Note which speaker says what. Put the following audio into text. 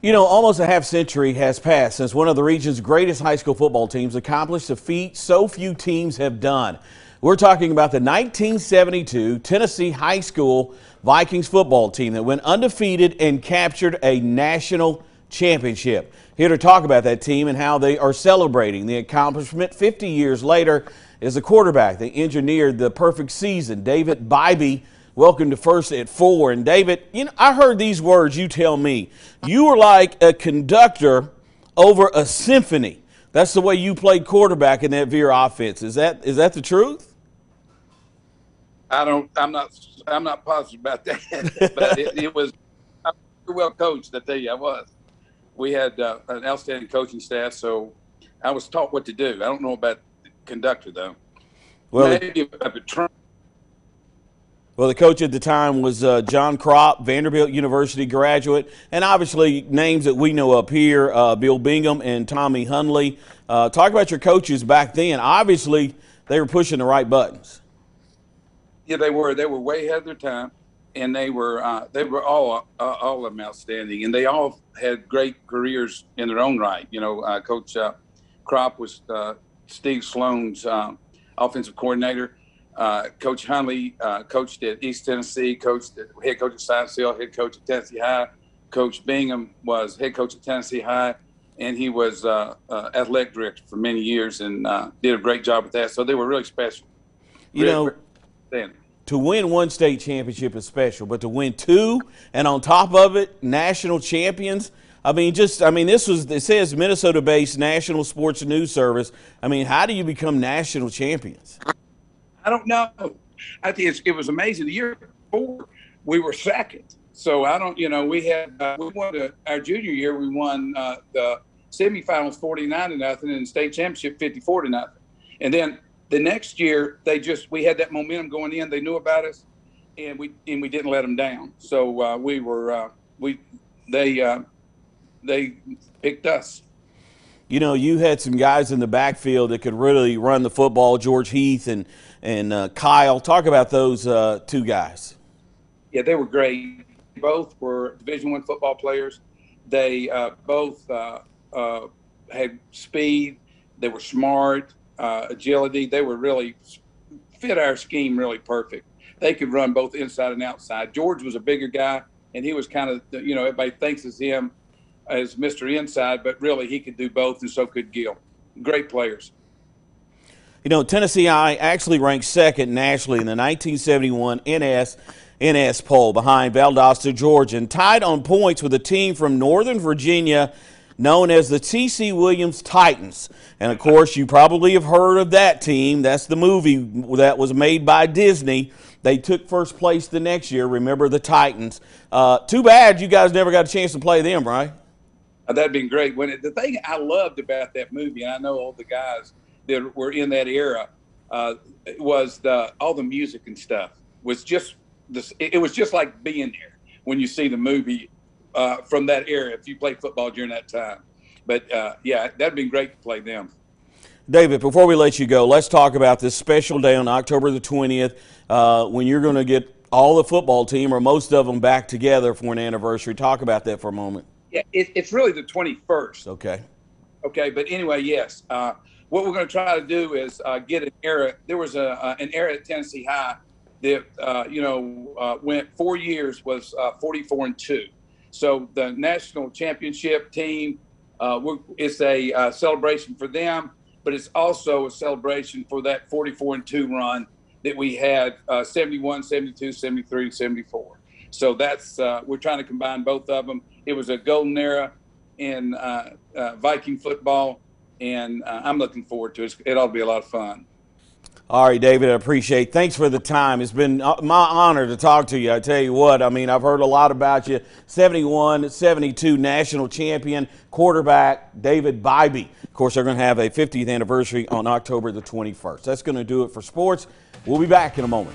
Speaker 1: You know, almost a half century has passed since one of the region's greatest high school football teams accomplished a feat so few teams have done. We're talking about the 1972 Tennessee High School Vikings football team that went undefeated and captured a national championship. Here to talk about that team and how they are celebrating the accomplishment 50 years later is the quarterback that engineered the perfect season, David Bybee. Welcome to First at 4. And David, you know, I heard these words, you tell me. You were like a conductor over a symphony. That's the way you played quarterback in that Veer offense. Is that the truth?
Speaker 2: I'm not positive about that, but it was well coached. I tell you, I was. We had an outstanding coaching staff, so I was taught what to do. I don't know about the conductor though.
Speaker 1: Well,
Speaker 2: maybe
Speaker 1: the coach at the time was John Kropp, Vanderbilt University graduate, and obviously names that we know up here, Bill Bingham and Tommy Hundley. Talk about your coaches back then. Obviously, they were pushing the right buttons.
Speaker 2: Yeah, they were. They were way ahead of their time, and they were all of them outstanding, and they all had great careers in their own right. You know, Coach Kropp was Steve Sloan's offensive coordinator. Coach Hundley coached at East Tennessee, head coach at Science Hill, head coach at Tennessee High. Coach Bingham was head coach at Tennessee High, and he was athletic director for many years and did a great job with that. So they were really special.
Speaker 1: To win one state championship is special, but to win two and on top of it, national champions. It says Minnesota-based National Sports News Service. I mean, how do you become national champions?
Speaker 2: I don't know. I think it was amazing. The year before, we were second. So I don't, you know, we won our junior year. We won the semifinals 49-0 and the state championship 54-0. And then the next year, we had that momentum going in. They knew about us, and we didn't let them down. So they picked us.
Speaker 1: You know, you had some guys in the backfield that could really run the football, George Heath and Kyle. Talk about those two guys.
Speaker 2: Yeah, they were great. Both were Division I football players. They both had speed. They were smart, agility. They were really fit our scheme really perfect. They could run both inside and outside. George was a bigger guy, and he was kind of, you know, everybody thinks of him as Mr. Inside, but really he could do both, and so could Gil. Great players.
Speaker 1: You know, Tennessee I actually ranked second nationally in the 1971 NS poll behind Valdosta, Georgia, and tied on points with a team from Northern Virginia known as the T.C. Williams Titans. And, of course, you probably have heard of that team. That's the movie that was made by Disney. They took first place the next year. Remember the Titans. Too bad you guys never got a chance to play them, right?
Speaker 2: That'd been great. The thing I loved about that movie, and I know all the guys that were in that era, was all the music and stuff. It was just like being there when you see the movie from that era. If you played football during that time, but yeah, that'd been great to play them.
Speaker 1: David, before we let you go, let's talk about this special day on October the 20th when you're going to get all the football team or most of them back together for an anniversary. Talk about that for a moment.
Speaker 2: Yeah, it's really the 21st.
Speaker 1: Okay,
Speaker 2: but anyway, yes. What we're going to try to do is get an era. There was an era at Tennessee High that went 4 years, was 44-2. So the national championship team, it's a celebration for them, but it's also a celebration for that 44-2 run that we had 71, 72, 73, 74. So that's we're trying to combine both of them. It was a golden era in Viking football, and I'm looking forward to it. It ought to be a lot of fun.
Speaker 1: All right, David, I appreciate it. Thanks for the time. It's been my honor to talk to you. I tell you what, I mean, I've heard a lot about you. 71, 72 national champion quarterback David Bybee. Of course, they're going to have a 50th anniversary on October the 21st. That's going to do it for sports. We'll be back in a moment.